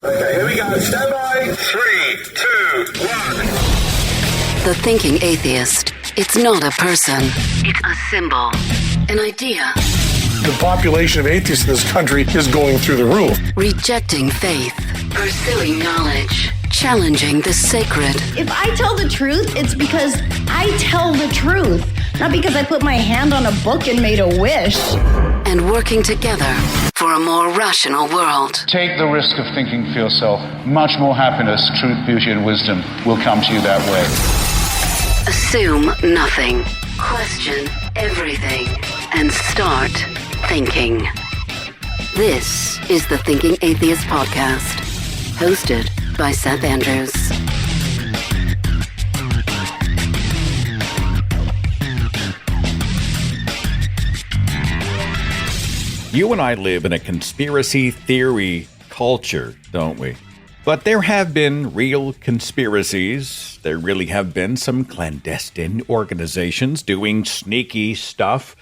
Okay, here we go. Stand by. 3, 2, 1. The thinking atheist. It's not a person. It's a symbol. An idea. The population of atheists in this country is going through the roof. Rejecting faith. Pursuing knowledge. Challenging the sacred. If I tell the truth, it's because I tell the truth. Not because I put my hand on a book and made a wish. And working together for a more rational world. Take the risk of thinking for yourself. Much more happiness, truth, beauty, and wisdom will come to you that way. Assume nothing. Question everything. And start thinking. This is the Thinking Atheist Podcast. Hosted by Seth Andrews. You and I live in a conspiracy theory culture, don't we? But there have been real conspiracies. There really have been some clandestine organizations doing sneaky stuff.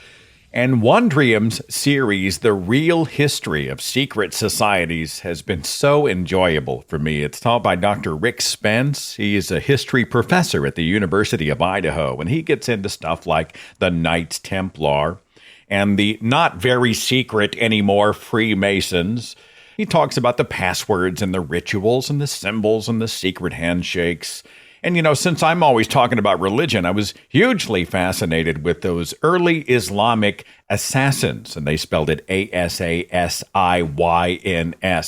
And Wondrium's series, The Real History of Secret Societies, has been so enjoyable for me. It's taught by Dr. Rick Spence. He is a history professor at the University of Idaho, and he gets into stuff like the Knights Templar and the not very secret anymore Freemasons. He talks about the passwords and the rituals and the symbols and the secret handshakes. And, you know, since I'm always talking about religion, I was hugely fascinated with those early Islamic assassins. And they spelled it Assasyns.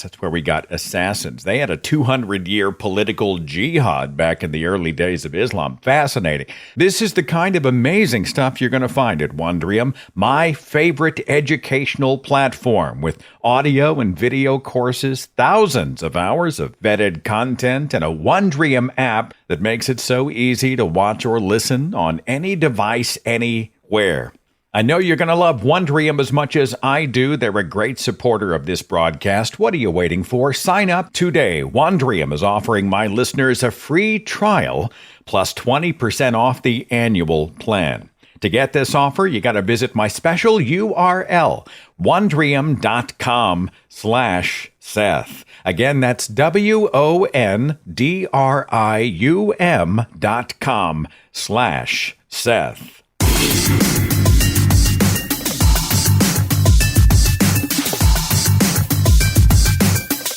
That's where we got assassins. They had a 200-year political jihad back in the early days of Islam. Fascinating. This is the kind of amazing stuff you're going to find at Wondrium, my favorite educational platform, with audio and video courses, thousands of hours of vetted content, and a Wondrium app that makes it so easy to watch or listen on any device, anywhere. I know you're going to love Wondrium as much as I do. They're a great supporter of this broadcast. What are you waiting for? Sign up today. Wondrium is offering my listeners a free trial plus 20% off the annual plan. To get this offer, you got to visit my special URL, wondrium.com/Seth. Again, that's wondrium.com/Seth.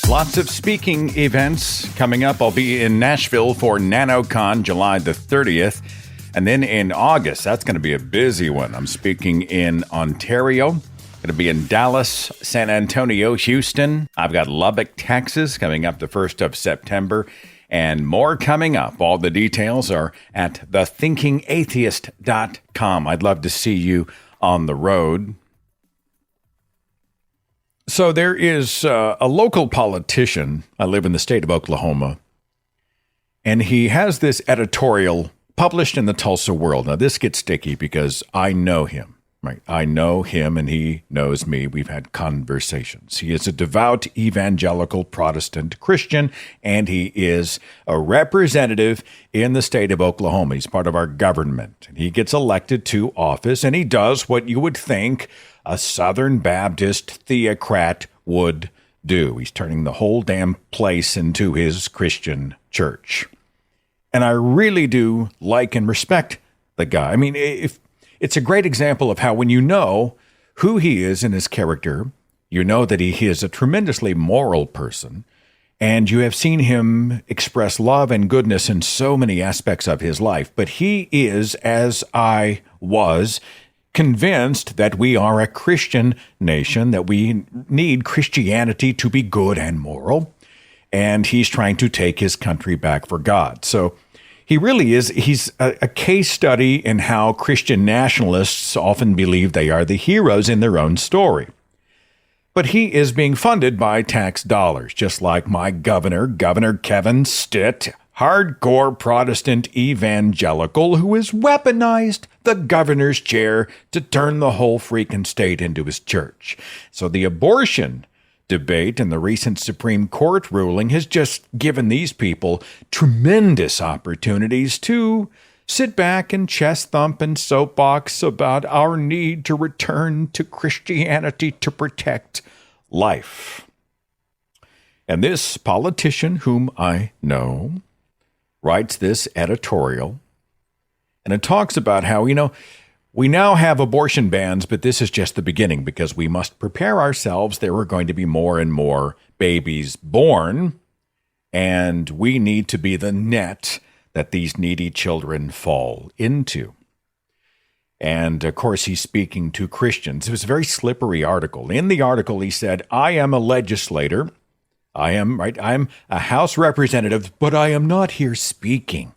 Lots of speaking events coming up. I'll be in Nashville for NanoCon, July the 30th. And then in August, that's going to be a busy one. I'm speaking in Ontario. Going to be in Dallas, San Antonio, Houston. I've got Lubbock, Texas coming up the 1st of September. And more coming up. All the details are at thethinkingatheist.com. I'd love to see you on the road. So there is a local politician. I live in the state of Oklahoma. And he has this editorial published in the Tulsa World. Now, this gets sticky because I know him, right? I know him and he knows me. We've had conversations. He is a devout evangelical Protestant Christian, and he is a representative in the state of Oklahoma. He's part of our government. And he gets elected to office, and he does what you would think a Southern Baptist theocrat would do. He's turning the whole damn place into his Christian church. And I really do like and respect the guy. I mean, if it's a great example of how when you know who he is and his character, you know that he is a tremendously moral person, and you have seen him express love and goodness in so many aspects of his life. But he is, as I was, convinced that we are a Christian nation, that we need Christianity to be good and moral, and he's trying to take his country back for God. So he really is, he's a case study in how Christian nationalists often believe they are the heroes in their own story. But he is being funded by tax dollars, just like my governor, Governor Kevin Stitt, hardcore Protestant evangelical who has weaponized the governor's chair to turn the whole freaking state into his church. So the abortion debate and the recent Supreme Court ruling has just given these people tremendous opportunities to sit back and chest thump and soapbox about our need to return to Christianity to protect life. And this politician, whom I know, writes this editorial, and it talks about how, we now have abortion bans, but this is just the beginning because we must prepare ourselves. There are going to be more and more babies born, and we need to be the net that these needy children fall into. And, of course, he's speaking to Christians. It was a very slippery article. In the article, he said, I am a legislator. I'm a House representative, but I am not here speaking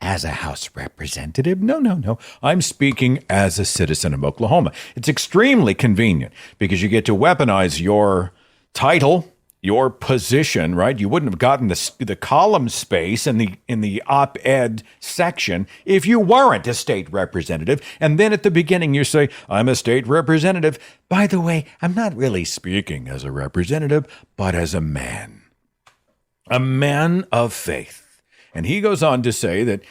as a House representative. No. I'm speaking as a citizen of Oklahoma. It's extremely convenient because you get to weaponize your title, your position, right? You wouldn't have gotten the column space in the op-ed section if you weren't a state representative. And then at the beginning you say, I'm a state representative. By the way, I'm not really speaking as a representative, but as a man of faith. And he goes on to say that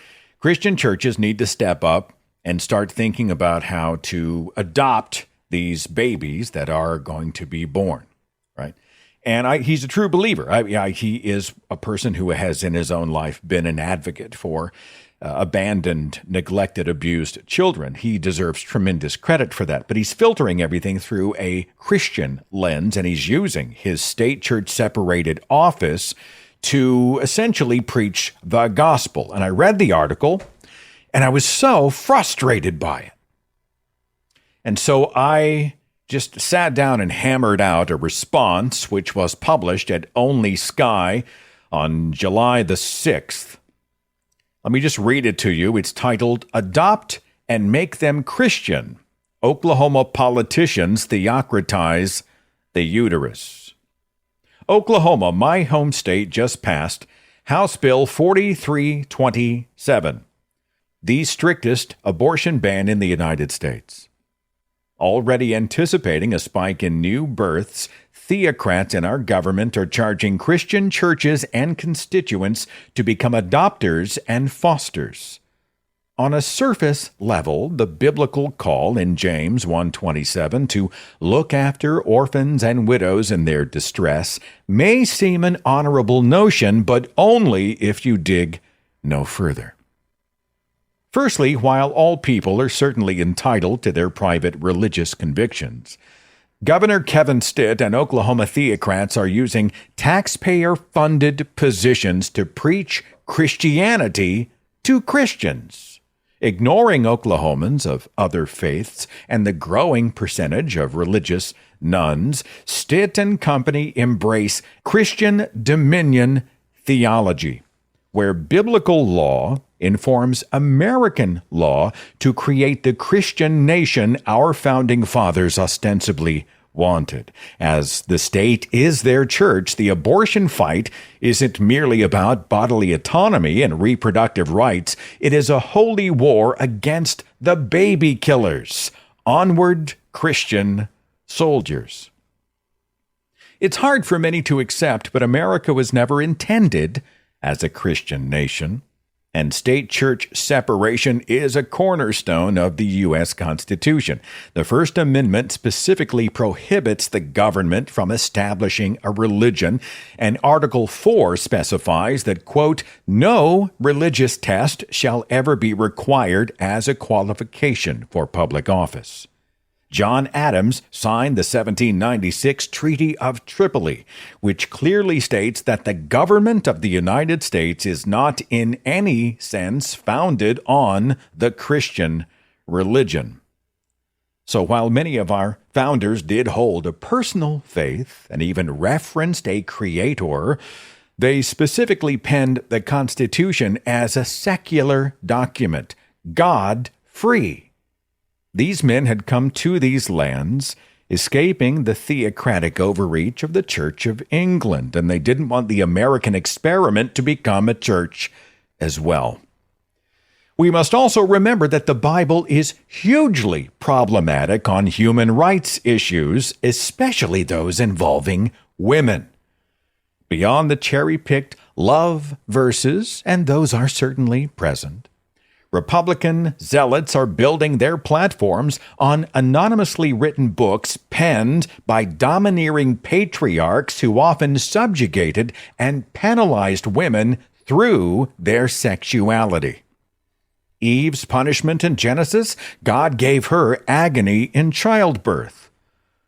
Christian churches need to step up and start thinking about how to adopt these babies that are going to be born, right? And he's a true believer. He is a person who has in his own life been an advocate for abandoned, neglected, abused children. He deserves tremendous credit for that. But he's filtering everything through a Christian lens, and he's using his state church separated office to essentially preach the gospel. And I read the article, and I was so frustrated by it. And so I just sat down and hammered out a response, which was published at Only Sky on July the 6th. Let me just read it to you. It's titled, Adopt and Make Them Christian. Oklahoma Politicians Theocratize the Uterus. Oklahoma, my home state, just passed House Bill 4327, the strictest abortion ban in the United States. Already anticipating a spike in new births, theocrats in our government are charging Christian churches and constituents to become adopters and fosters. On a surface level, the biblical call in James 1:27 to look after orphans and widows in their distress may seem an honorable notion, but only if you dig no further. Firstly, while all people are certainly entitled to their private religious convictions, Governor Kevin Stitt and Oklahoma theocrats are using taxpayer-funded positions to preach Christianity to Christians. Ignoring Oklahomans of other faiths and the growing percentage of religious nuns, Stitt and company embrace Christian Dominion theology, where biblical law informs American law to create the Christian nation our founding fathers ostensibly wanted. As the state is their church, the abortion fight isn't merely about bodily autonomy and reproductive rights. It is a holy war against the baby killers. Onward, Christian soldiers. It's hard for many to accept, but America was never intended as a Christian nation, and state-church separation is a cornerstone of the U.S. Constitution. The First Amendment specifically prohibits the government from establishing a religion, and Article 4 specifies that, quote, no religious test shall ever be required as a qualification for public office. John Adams signed the 1796 Treaty of Tripoli, which clearly states that the government of the United States is not in any sense founded on the Christian religion. So while many of our founders did hold a personal faith and even referenced a creator, they specifically penned the Constitution as a secular document, God-free. These men had come to these lands, escaping the theocratic overreach of the Church of England, and they didn't want the American experiment to become a church as well. We must also remember that the Bible is hugely problematic on human rights issues, especially those involving women. Beyond the cherry-picked love verses, and those are certainly present, Republican zealots are building their platforms on anonymously written books penned by domineering patriarchs who often subjugated and penalized women through their sexuality. Eve's punishment in Genesis, God gave her agony in childbirth.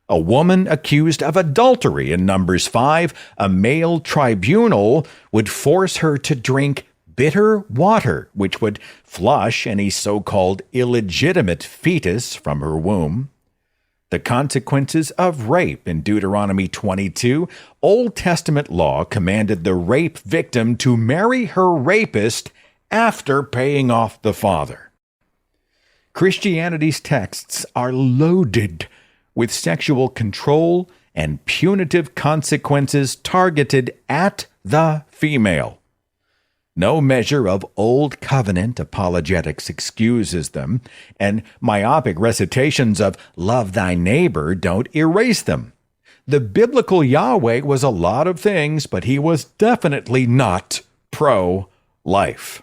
A woman accused of adultery in Numbers 5, a male tribunal would force her to drink bitter water, which would flush any so-called illegitimate fetus from her womb. The consequences of rape in Deuteronomy 22, Old Testament law commanded the rape victim to marry her rapist after paying off the father. Christianity's texts are loaded with sexual control and punitive consequences targeted at the female. No measure of Old Covenant apologetics excuses them, and myopic recitations of love thy neighbor don't erase them. The biblical Yahweh was a lot of things, but he was definitely not pro-life.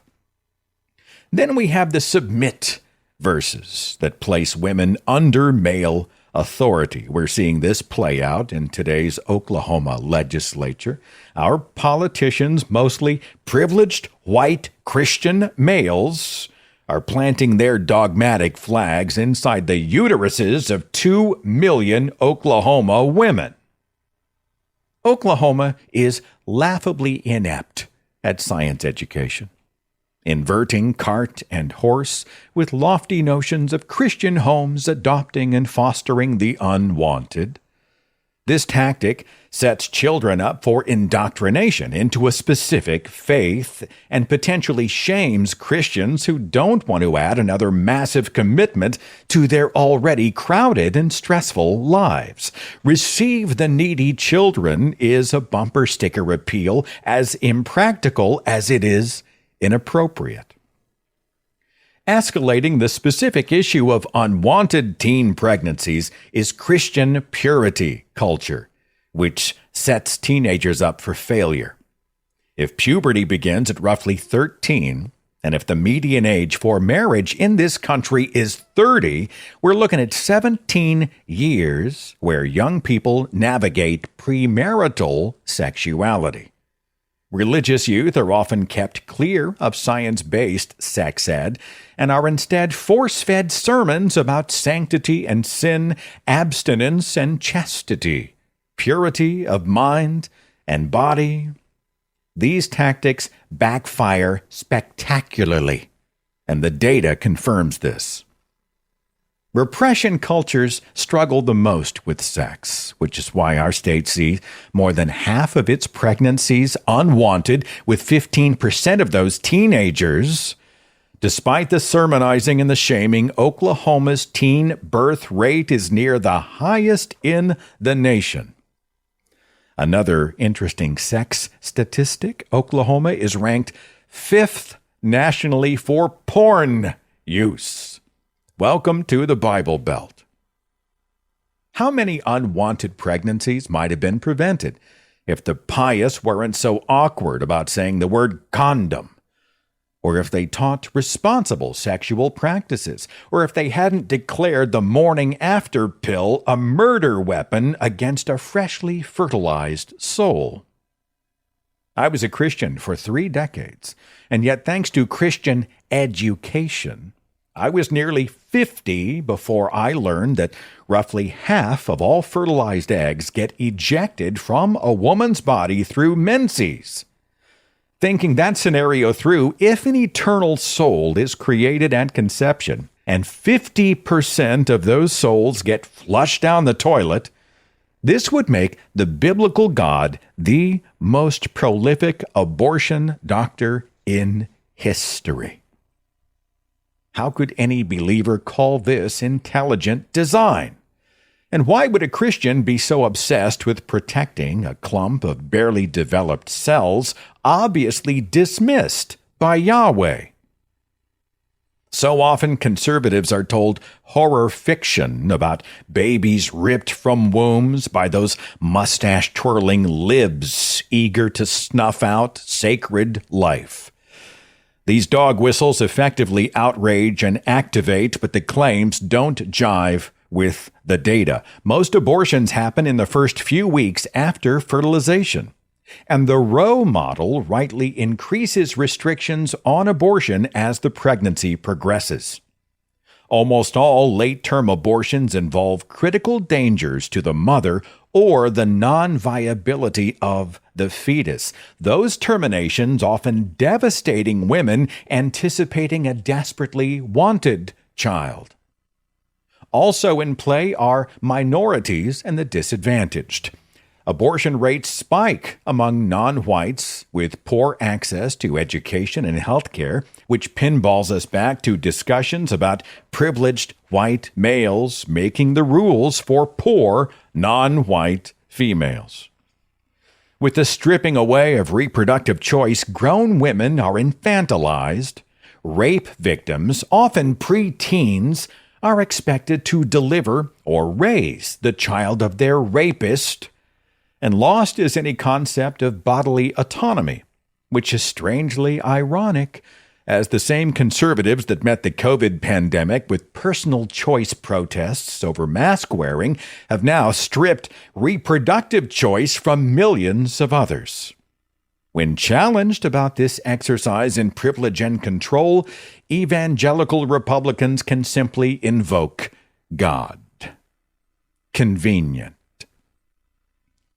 Then we have the submit verses that place women under male authority. We're seeing this play out in today's Oklahoma legislature. Our politicians, mostly privileged white Christian males, are planting their dogmatic flags inside the uteruses of 2 million Oklahoma women. Oklahoma is laughably inept at science education, inverting cart and horse with lofty notions of Christian homes adopting and fostering the unwanted. This tactic sets children up for indoctrination into a specific faith and potentially shames Christians who don't want to add another massive commitment to their already crowded and stressful lives. Receive the needy children is a bumper sticker appeal as impractical as it is inappropriate. Escalating the specific issue of unwanted teen pregnancies is Christian purity culture, which sets teenagers up for failure. If puberty begins at roughly 13, and if the median age for marriage in this country is 30, we're looking at 17 years where young people navigate premarital sexuality. Religious youth are often kept clear of science-based sex ed and are instead force-fed sermons about sanctity and sin, abstinence and chastity, purity of mind and body. These tactics backfire spectacularly, and the data confirms this. Repression cultures struggle the most with sex, which is why our state sees more than half of its pregnancies unwanted, with 15% of those teenagers. Despite the sermonizing and the shaming, Oklahoma's teen birth rate is near the highest in the nation. Another interesting sex statistic, Oklahoma is ranked 5th nationally for porn use. Welcome to the Bible Belt. How many unwanted pregnancies might have been prevented if the pious weren't so awkward about saying the word condom, or if they taught responsible sexual practices, or if they hadn't declared the morning after pill a murder weapon against a freshly fertilized soul? I was a Christian for 3 decades, and yet thanks to Christian education, I was nearly 50 before I learned that roughly half of all fertilized eggs get ejected from a woman's body through menses. Thinking that scenario through, if an eternal soul is created at conception and 50% of those souls get flushed down the toilet, this would make the biblical God the most prolific abortion doctor in history. How could any believer call this intelligent design? And why would a Christian be so obsessed with protecting a clump of barely developed cells obviously dismissed by Yahweh? So often conservatives are told horror fiction about babies ripped from wombs by those mustache-twirling libs eager to snuff out sacred life. These dog whistles effectively outrage and activate, but the claims don't jive with the data. Most abortions happen in the first few weeks after fertilization. And the Roe model rightly increases restrictions on abortion as the pregnancy progresses. Almost all late-term abortions involve critical dangers to the mother or the non-viability of the fetus. Those terminations often devastating women anticipating a desperately wanted child. Also in play are minorities and the disadvantaged. Abortion rates spike among non-whites with poor access to education and health care, which pinballs us back to discussions about privileged white males making the rules for poor non-white females. With the stripping away of reproductive choice, grown women are infantilized. Rape victims, often pre-teens, are expected to deliver or raise the child of their rapist, and lost is any concept of bodily autonomy, which is strangely ironic, as the same conservatives that met the COVID pandemic with personal choice protests over mask wearing have now stripped reproductive choice from millions of others. When challenged about this exercise in privilege and control, evangelical Republicans can simply invoke God. Convenient.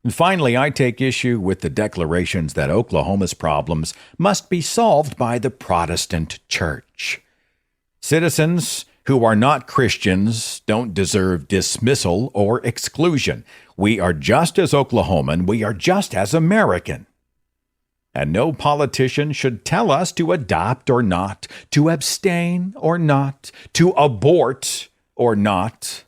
And finally, I take issue with the declarations that Oklahoma's problems must be solved by the Protestant Church. Citizens who are not Christians don't deserve dismissal or exclusion. We are just as Oklahoman, we are just as American. And no politician should tell us to adopt or not, to abstain or not, to abort or not.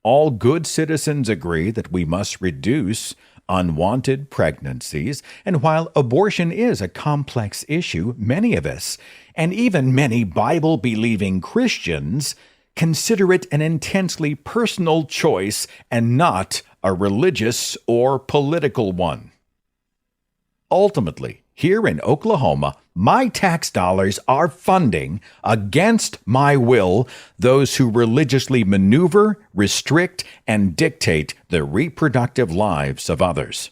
All good citizens agree that we must reduce unwanted pregnancies, and while abortion is a complex issue, many of us, and even many Bible-believing Christians, consider it an intensely personal choice and not a religious or political one. Ultimately, here in Oklahoma, my tax dollars are funding, against my will, those who religiously maneuver, restrict, and dictate the reproductive lives of others.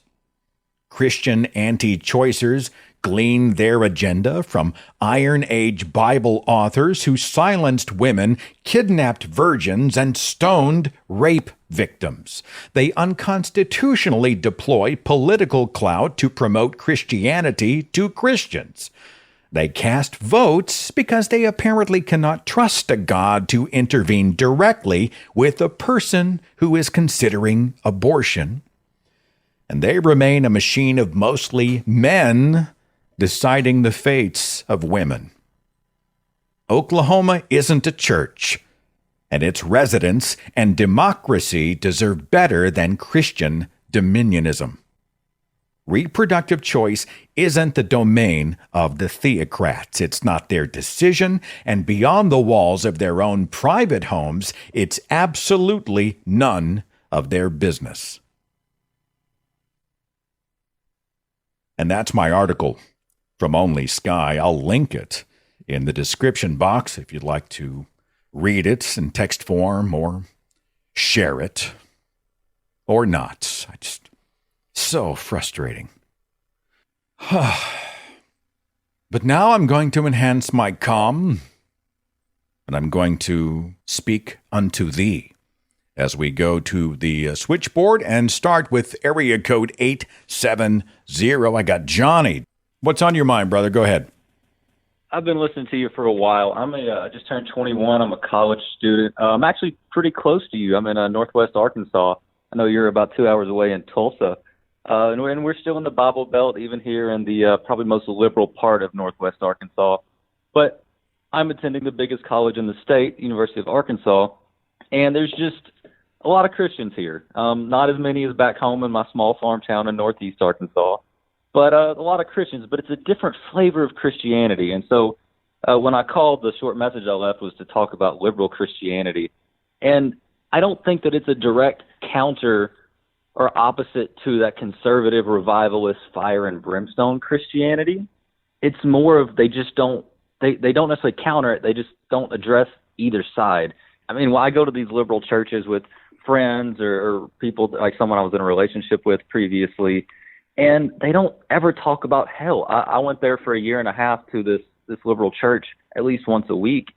Christian anti-choicers glean their agenda from Iron Age Bible authors who silenced women, kidnapped virgins, and stoned rape victims. They unconstitutionally deploy political clout to promote Christianity to Christians. They cast votes because they apparently cannot trust a God to intervene directly with a person who is considering abortion. And they remain a machine of mostly men deciding the fates of women. Oklahoma isn't a church, and its residents and democracy deserve better than Christian Dominionism. Reproductive choice isn't the domain of the theocrats. It's not their decision, and beyond the walls of their own private homes, it's absolutely none of their business. And that's my article from Only Sky. I'll link it in the description box if you'd like to read it in text form or share it or not. So frustrating. But now I'm going to enhance my calm, and I'm going to speak unto thee as we go to the switchboard and start with area code 870. I got Johnny. What's on your mind, brother? Go ahead. I've been listening to you for a while. I just turned 21. I'm a college student. I'm actually pretty close to you. I'm in Northwest Arkansas. I know you're about 2 hours away in Tulsa. And we're still in the Bible Belt, even here in the probably most liberal part of Northwest Arkansas. But I'm attending the biggest college in the state, University of Arkansas, and there's just a lot of Christians here. Not as many as back home in my small farm town in Northeast Arkansas, but a lot of Christians. But it's a different flavor of Christianity. And so when I called, the short message I left was to talk about liberal Christianity. And I don't think that it's a direct counter or opposite to that conservative, revivalist, fire and brimstone Christianity. it's more of they just don't they don't necessarily counter it. They just don't address either side. I mean, when I go to these liberal churches with friends or people like someone I was in a relationship with previously, and they don't ever talk about hell. I went there for a year and a half to this liberal church at least once a week,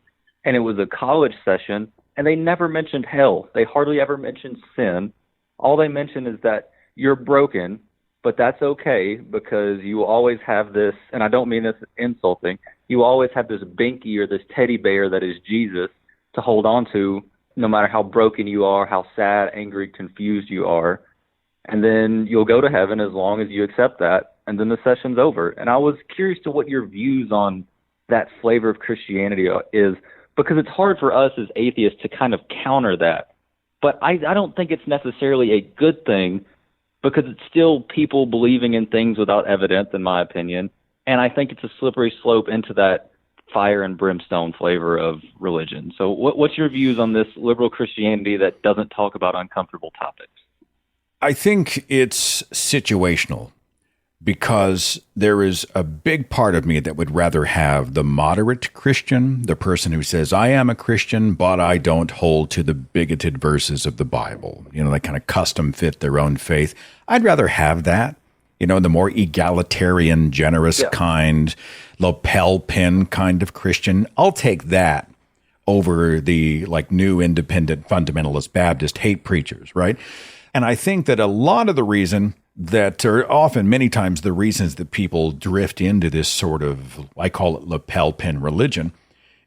and it was a college session, and they never mentioned hell. They hardly ever mentioned sin. All they mention is that you're broken, but that's okay because you always have this, and I don't mean this insulting, you always have this binky or this teddy bear that is Jesus to hold on to no matter how broken you are, how sad, angry, confused you are. And then you'll go to heaven as long as you accept that, and then the session's over. And I was curious to what your views on that flavor of Christianity is, because it's hard for us as atheists to kind of counter that. But I don't think it's necessarily a good thing, because it's still people believing in things without evidence, in my opinion. And I think it's a slippery slope into that fire and brimstone flavor of religion. So what's your views on this liberal Christianity that doesn't talk about uncomfortable topics? I think it's situational, because there is a big part of me that would rather have the moderate Christian, the person who says, I am a Christian, but I don't hold to the bigoted verses of the Bible. You know, they kind of custom fit their own faith. I'd rather have that, you know, the more egalitarian, generous kind, lapel pin kind of Christian. I'll take that over the like new independent fundamentalist Baptist hate preachers, right? And I think that a lot of the reason that are often, many times, the reasons that people drift into this sort of, I call it lapel pin religion,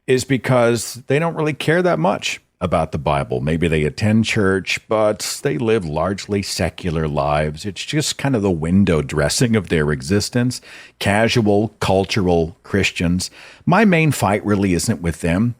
is because they don't really care that much about the Bible. Maybe they attend church, but they live largely secular lives. It's just kind of the window dressing of their existence. Casual, cultural Christians. My main fight really isn't with them.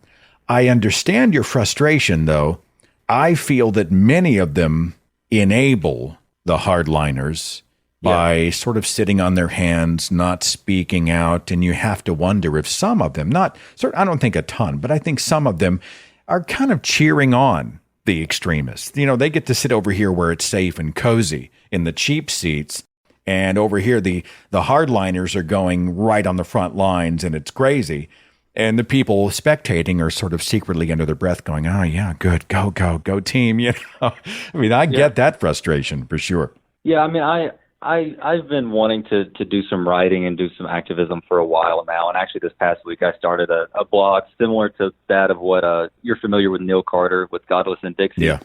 I understand your frustration, though. I feel that many of them enable the hardliners by sort of sitting on their hands, not speaking out. And you have to wonder if some of them, I don't think a ton, but I think some of them are kind of cheering on the extremists. You know, they get to sit over here where it's safe and cozy in the cheap seats. And over here, the hardliners are going right on the front lines, and it's crazy. And the people spectating are sort of secretly under their breath going, oh, yeah, good, go team. You know, I mean, I get that frustration for sure. Yeah, I mean, I've been wanting to do some writing and do some activism for a while now. And actually this past week, I started a blog similar to that of what you're familiar with Neil Carter with Godless and Dixie. Yeah.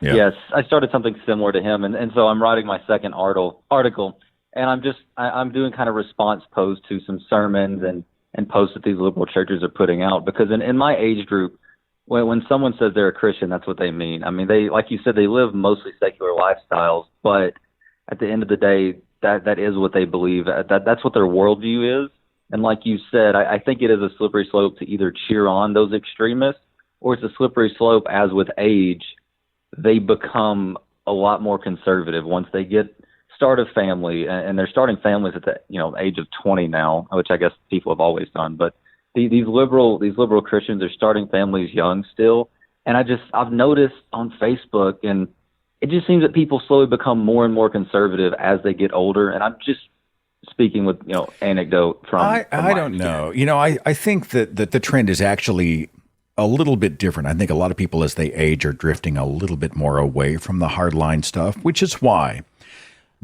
Yes, I started something similar to him. And so I'm writing my second article. And I'm doing kind of response posts to some sermons and posts that these liberal churches are putting out, because in my age group, when someone says they're a Christian, that's what they mean. I mean, they, like you said, they live mostly secular lifestyles, but at the end of the day, that is what they believe. That's what their worldview is. And like you said, I think it is a slippery slope to either cheer on those extremists, or it's a slippery slope as with age, they become a lot more conservative once they start a family, and they're starting families at the age of 20 now, which I guess people have always done. But these liberal Christians are starting families young still, and I've noticed on Facebook, and it just seems that people slowly become more and more conservative as they get older. And I'm just speaking with anecdote from I don't know. You know, I think that the trend is actually a little bit different. I think a lot of people as they age are drifting a little bit more away from the hardline stuff, which is why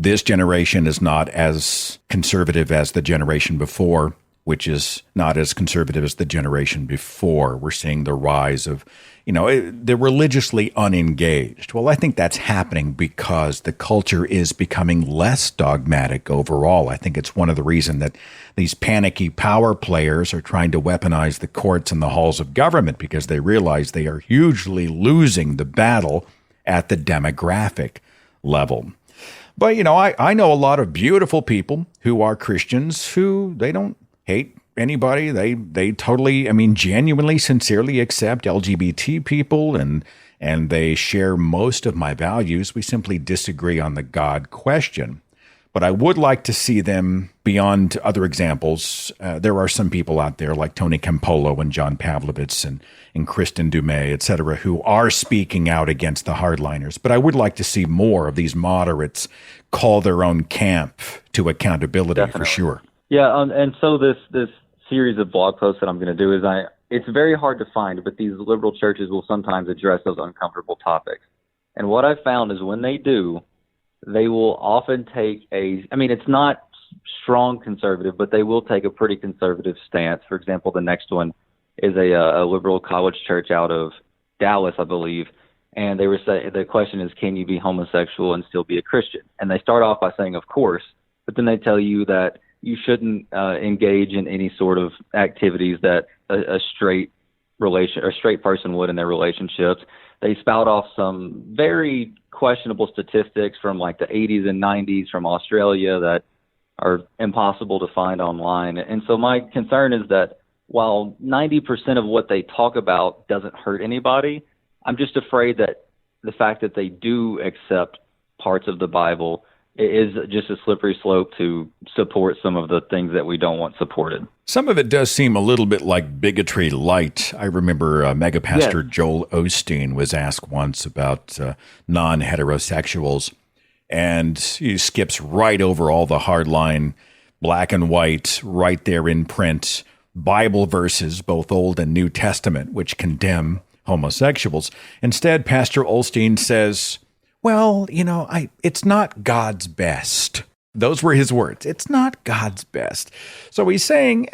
this generation is not as conservative as the generation before, which is not as conservative as the generation before. We're seeing the rise of, they're religiously unengaged. Well, I think that's happening because the culture is becoming less dogmatic overall. I think it's one of the reasons that these panicky power players are trying to weaponize the courts and the halls of government, because they realize they are hugely losing the battle at the demographic level. But, I know a lot of beautiful people who are Christians who they don't hate anybody. They totally, genuinely, sincerely accept LGBT people, and they share most of my values. We simply disagree on the God question. But I would like to see them beyond other examples. There are some people out there like Tony Campolo and John Pavlovitz and Christian Dominionism, et cetera, who are speaking out against the hardliners. But I would like to see more of these moderates call their own camp to accountability. Definitely. For sure. Yeah, and so this series of blog posts that I'm going to do is it's very hard to find, but these liberal churches will sometimes address those uncomfortable topics. And what I've found is when they do, they will often take it's not strong conservative, but they will take a pretty conservative stance. For example, the next one is a liberal college church out of Dallas, I believe. And they were saying, the question is, can you be homosexual and still be a Christian? And they start off by saying, of course, but then they tell you that you shouldn't engage in any sort of activities that a straight person would in their relationships. They spout off some very questionable statistics from like the 80s and 90s from Australia that are impossible to find online. And so my concern is that while 90% of what they talk about doesn't hurt anybody, I'm just afraid that the fact that they do accept parts of the Bible is just a slippery slope to support some of the things that we don't want supported. Some of it does seem a little bit like bigotry light. I remember mega pastor Joel Osteen was asked once about non-heterosexuals, and he skips right over all the hardline, black and white, right there in print, Bible verses, both Old and New Testament, which condemn homosexuals. Instead, Pastor Osteen says, well, it's not God's best. Those were his words. It's not God's best. So he's saying,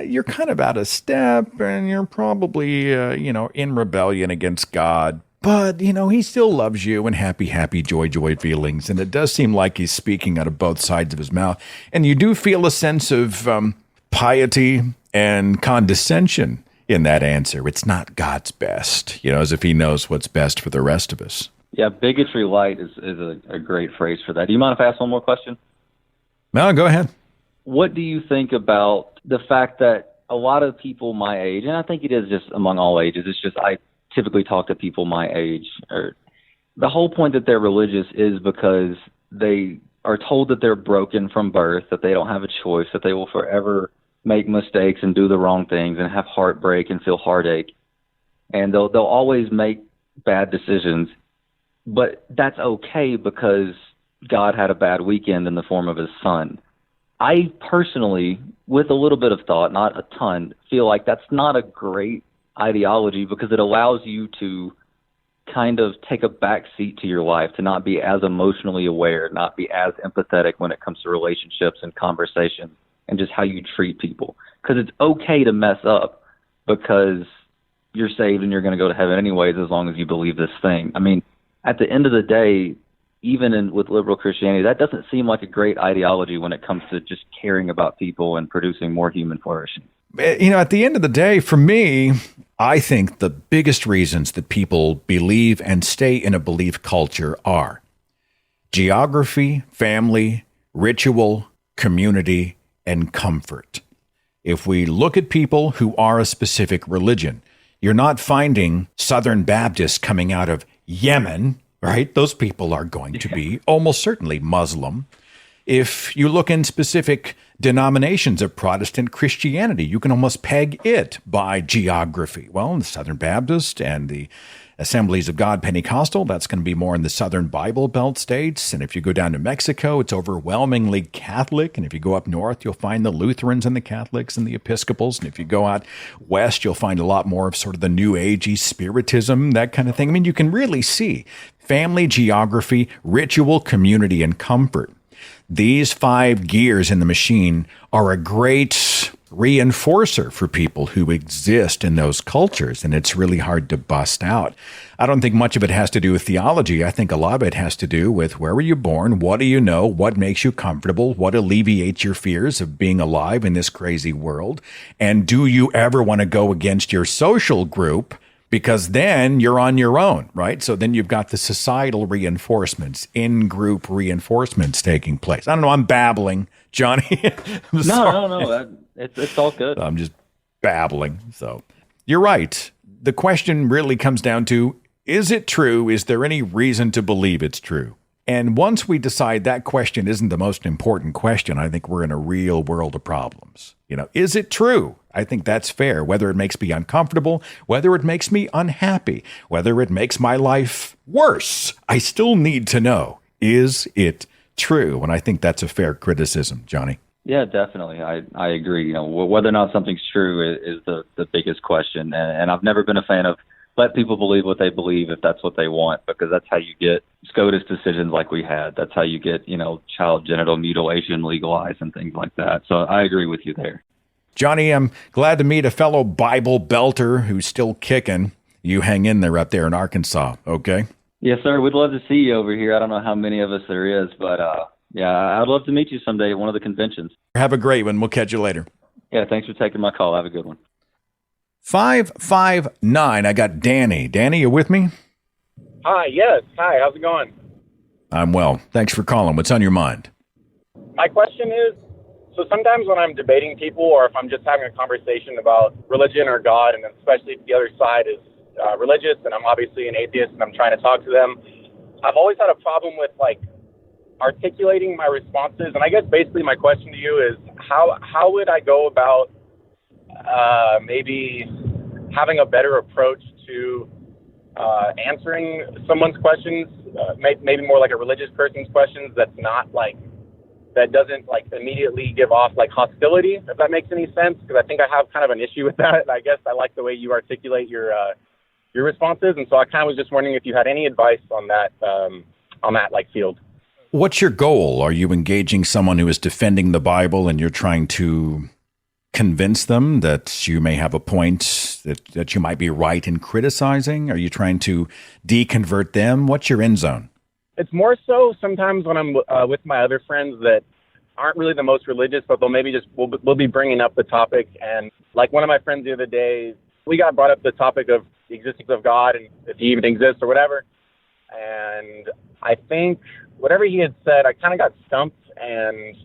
you're kind of out of step and you're probably, in rebellion against God. But, he still loves you and happy, joy feelings. And it does seem like he's speaking out of both sides of his mouth. And you do feel a sense of piety and condescension in that answer. It's not God's best, as if he knows what's best for the rest of us. Yeah, bigotry light is a great phrase for that. Do you mind if I ask one more question? No, go ahead. What do you think about the fact that a lot of people my age, and I think it is just among all ages, it's just I typically talk to people my age, the whole point that they're religious is because they are told that they're broken from birth, that they don't have a choice, that they will forever make mistakes and do the wrong things and have heartbreak and feel heartache. And they'll always make bad decisions. But that's okay because God had a bad weekend in the form of his son. I personally, with a little bit of thought, not a ton, feel like that's not a great ideology because it allows you to kind of take a back seat to your life, to not be as emotionally aware, not be as empathetic when it comes to relationships and conversations and just how you treat people. Because it's okay to mess up because you're saved and you're going to go to heaven anyways as long as you believe this thing. I mean, at the end of the day, even with liberal Christianity, that doesn't seem like a great ideology when it comes to just caring about people and producing more human flourishing. At the end of the day, for me, I think the biggest reasons that people believe and stay in a belief culture are geography, family, ritual, community, and comfort. If we look at people who are a specific religion, you're not finding Southern Baptists coming out of Yemen, right? Those people are going to be almost certainly Muslim. If you look in specific denominations of Protestant Christianity, you can almost peg it by geography. Well, the Southern Baptist and the Assemblies of God Pentecostal, that's going to be more in the Southern Bible Belt states. And if you go down to Mexico, it's overwhelmingly Catholic. And if you go up north, you'll find the Lutherans and the Catholics and the Episcopals. And if you go out west, you'll find a lot more of sort of the New Agey Spiritism, that kind of thing. I mean, you can really see family, geography, ritual, community, and comfort. These 5 gears in the machine are a great reinforcer for people who exist in those cultures, and it's really hard to bust out. I don't think much of it has to do with theology. I think a lot of it has to do with where were you born, what do you know, what makes you comfortable, what alleviates your fears of being alive in this crazy world, and do you ever want to go against your social group? Because then you're on your own, right? So then you've got the societal reinforcements, in-group reinforcements taking place. I don't know, I'm babbling, Johnny. No. It's all good. I'm just babbling. So you're right. The question really comes down to, is it true? Is there any reason to believe it's true? And once we decide that question isn't the most important question, I think we're in a real world of problems. Is it true? I think that's fair, whether it makes me uncomfortable, whether it makes me unhappy, whether it makes my life worse. I still need to know, is it true? And I think that's a fair criticism, Johnny. Yeah, definitely. I agree. Whether or not something's true is the biggest question. And I've never been a fan of let people believe what they believe if that's what they want, because that's how you get SCOTUS decisions like we had. That's how you get, child genital mutilation legalized and things like that. So I agree with you there. Johnny, I'm glad to meet a fellow Bible belter who's still kicking. You hang in there up there in Arkansas, okay? Yes, sir. We'd love to see you over here. I don't know how many of us there is, but yeah, I'd love to meet you someday at one of the conventions. Have a great one. We'll catch you later. Yeah, thanks for taking my call. Have a good one. 559. I got Danny. Danny, you with me? Hi, yes. Hi, how's it going? I'm well. Thanks for calling. What's on your mind? My question is, so sometimes when I'm debating people or if I'm just having a conversation about religion or God, and especially if the other side is religious and I'm obviously an atheist and I'm trying to talk to them, I've always had a problem with articulating my responses. And I guess basically my question to you is how would I go about maybe having a better approach to answering someone's questions, maybe more like a religious person's questions that doesn't immediately give off hostility, if that makes any sense, because I think I have kind of an issue with that. I guess I like the way you articulate your responses, and so I kind of was just wondering if you had any advice on that field. What's your goal? Are you engaging someone who is defending the Bible and you're trying to convince them that you may have a point, that you might be right in criticizing? Are you trying to deconvert them? What's your end zone? It's more so sometimes when I'm with my other friends that aren't really the most religious, but they'll maybe we'll be bringing up the topic. And like one of my friends the other day, we got brought up the topic of the existence of God and if he even exists or whatever. And I think whatever he had said, I kind of got stumped and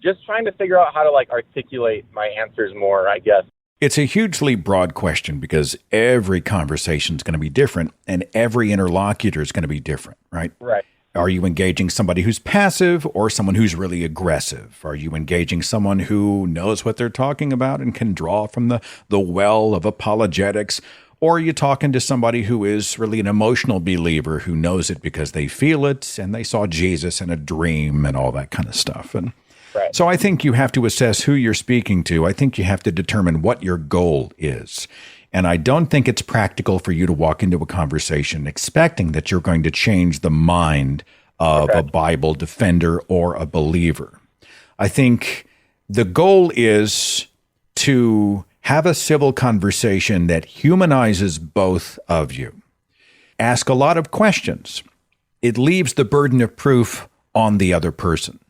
just trying to figure out how to articulate my answers more, I guess. It's a hugely broad question because every conversation is going to be different and every interlocutor is going to be different, right? Right. Are you engaging somebody who's passive or someone who's really aggressive? Are you engaging someone who knows what they're talking about and can draw from the well of apologetics? Or are you talking to somebody who is really an emotional believer who knows it because they feel it and they saw Jesus in a dream and all that kind of stuff? And right. So I think you have to assess who you're speaking to. I think you have to determine what your goal is. And I don't think it's practical for you to walk into a conversation expecting that you're going to change the mind of a Bible defender or a believer. I think the goal is to have a civil conversation that humanizes both of you. Ask a lot of questions. It leaves the burden of proof on the other person.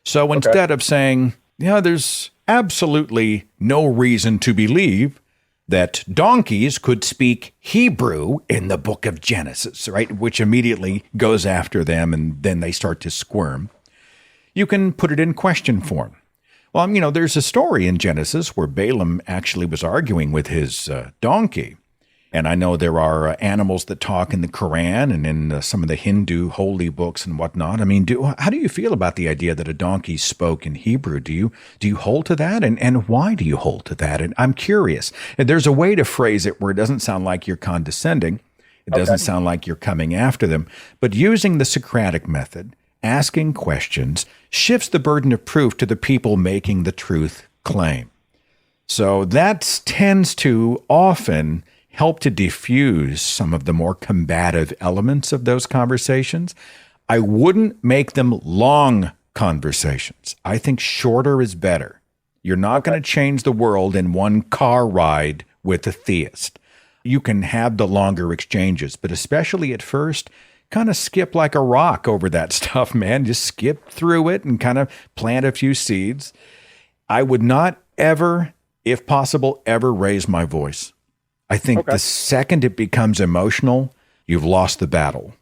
So instead of saying, there's absolutely no reason to believe that donkeys could speak Hebrew in the book of Genesis, right? Which immediately goes after them and then they start to squirm. You can put it in question form. Well, there's a story in Genesis where Balaam actually was arguing with his donkey. And I know there are animals that talk in the Quran and in some of the Hindu holy books and whatnot. How do you feel about the idea that a donkey spoke in Hebrew? Do you hold to that? And why do you hold to that? And I'm curious. And there's a way to phrase it where it doesn't sound like you're condescending. It doesn't sound like you're coming after them. But using the Socratic method, asking questions, shifts the burden of proof to the people making the truth claim. So that tends to often help to diffuse some of the more combative elements of those conversations. I wouldn't make them long conversations. I think shorter is better. You're not going to change the world in one car ride with a theist. You can have the longer exchanges, but especially at first, kind of skip like a rock over that stuff, man. Just skip through it and kind of plant a few seeds. I would not ever, if possible, ever raise my voice. I think the second it becomes emotional, you've lost the battle.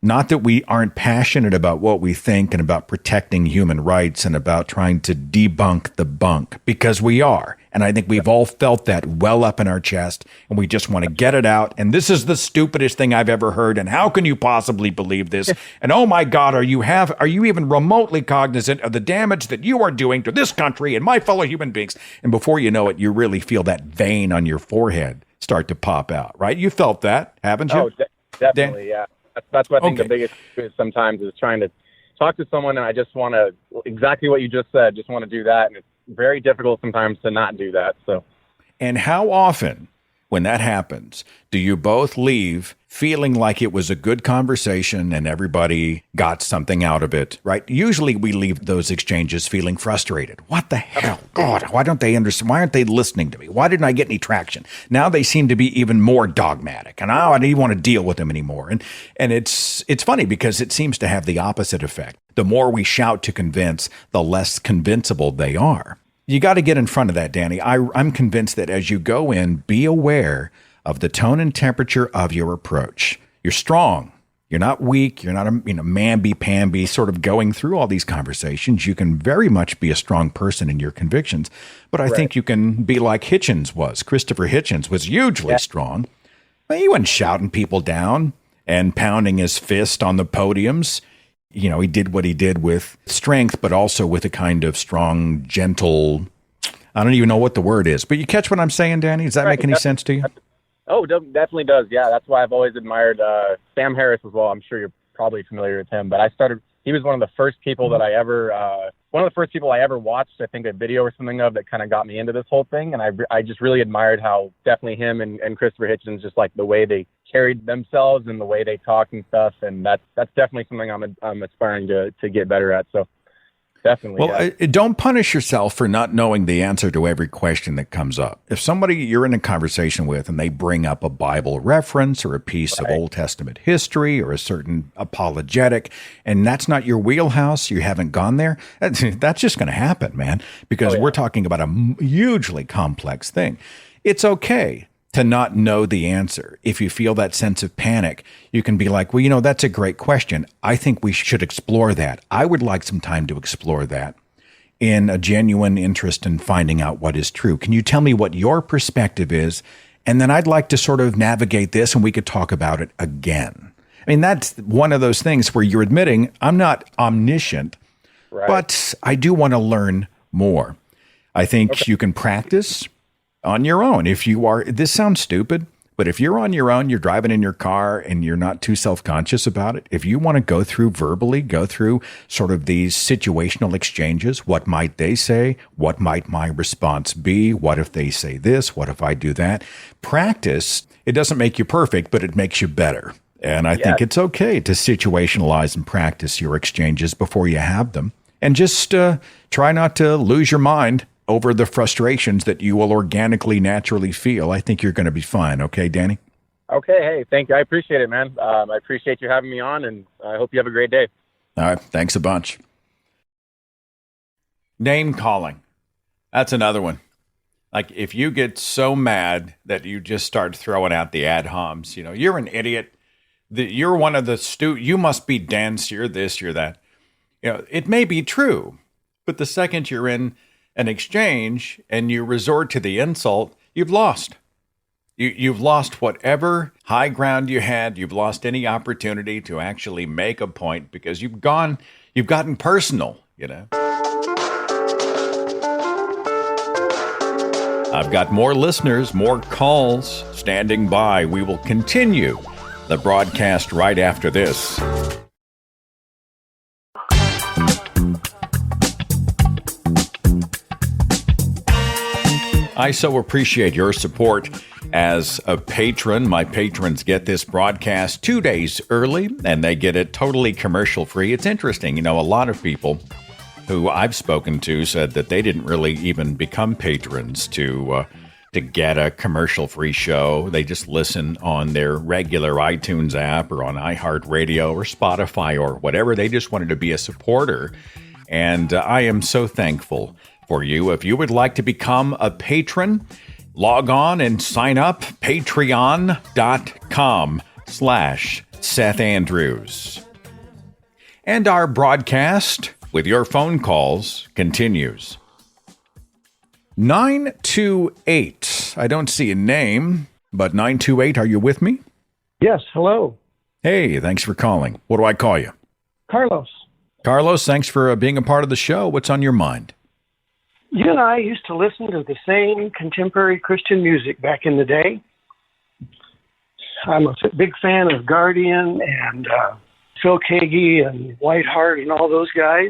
Not that we aren't passionate about what we think and about protecting human rights and about trying to debunk the bunk, because we are. And I think we've all felt that well up in our chest, and we just want to get it out. And this is the stupidest thing I've ever heard. And how can you possibly believe this? And oh my God, are you even remotely cognizant of the damage that you are doing to this country and my fellow human beings? And before you know it, you really feel that vein on your forehead start to pop out, right? You felt that, haven't you? Oh, definitely, yeah. That's what I think the biggest issue is sometimes is trying to talk to someone and I just want to, exactly what you just said, just want to do that. And it's very difficult sometimes to not do that. So. And how often, when that happens, do you both leave feeling like it was a good conversation and everybody got something out of it, right? Usually we leave those exchanges feeling frustrated. What the hell? God, why don't they understand? Why aren't they listening to me? Why didn't I get any traction? Now they seem to be even more dogmatic, and I don't even want to deal with them anymore. And it's funny because it seems to have the opposite effect. The more we shout to convince, the less convincible they are. You got to get in front of that, Danny. I'm convinced that as you go in, be aware of the tone and temperature of your approach. You're strong. You're not weak. You're not a mamby-pamby sort of going through all these conversations. You can very much be a strong person in your convictions. But I think you can be like Hitchens was. Christopher Hitchens was hugely strong. But he wasn't shouting people down and pounding his fist on the podiums. You know, he did what he did with strength, but also with a kind of strong, gentle, I don't even know what the word is. But you catch what I'm saying, Danny? Does that make any sense to you? Oh, definitely does. Yeah, that's why I've always admired Sam Harris as well. I'm sure you're probably familiar with him, but he was one of the first people that I ever watched, I think a video or something of that kind of got me into this whole thing. And I just really admired how definitely him and Christopher Hitchens, just like the way they carried themselves and the way they talk and stuff. And that's definitely something I'm aspiring to get better at. So definitely. Well, don't punish yourself for not knowing the answer to every question that comes up. If somebody you're in a conversation with and they bring up a Bible reference or a piece of Old Testament history or a certain apologetic, and that's not your wheelhouse, you haven't gone there, that's just going to happen, man, because we're talking about a hugely complex thing. It's okay to not know the answer. If you feel that sense of panic, you can be like, well, that's a great question. I think we should explore that. I would like some time to explore that in a genuine interest in finding out what is true. Can you tell me what your perspective is? And then I'd like to sort of navigate this and we could talk about it again. I mean, that's one of those things where you're admitting I'm not omniscient, but I do want to learn more. I think you can practice on your own. If you are, this sounds stupid, but if you're on your own, you're driving in your car and you're not too self-conscious about it. If you want to go through sort of these situational exchanges, what might they say? What might my response be? What if they say this? What if I do that? Practice. It doesn't make you perfect, but it makes you better. And I think it's okay to situationalize and practice your exchanges before you have them. And just try not to lose your mind over the frustrations that you will organically, naturally feel. I think you're going to be fine. Okay, Danny? Okay. Hey, thank you. I appreciate it, man. I appreciate you having me on, and I hope you have a great day. All right. Thanks a bunch. Name calling. That's another one. Like, if you get so mad that you just start throwing out the ad homs, you're an idiot. You're one of the you must be dense. You're this, you're that. It may be true, but the second you're in an exchange and you resort to the insult, you've lost. You've lost whatever high ground you had. You've lost any opportunity to actually make a point because you've gotten personal, I've got more listeners, more calls standing by. We will continue the broadcast right after this. I so appreciate your support as a patron. My patrons get this broadcast 2 days early, and they get it totally commercial-free. It's interesting. A lot of people who I've spoken to said that they didn't really even become patrons to get a commercial-free show. They just listen on their regular iTunes app or on iHeartRadio or Spotify or whatever. They just wanted to be a supporter, and I am so thankful for you. If you would like to become a patron, log on and sign up, patreon.com/Seth Andrews. And our broadcast with your phone calls continues. 928. I don't see a name, but 928, are you with me? Yes, hello. Hey, thanks for calling. What do I call you? Carlos. Carlos, thanks for being a part of the show. What's on your mind? You and I used to listen to the same contemporary Christian music back in the day. I'm a big fan of Guardian and Phil Kagi and Whiteheart and all those guys.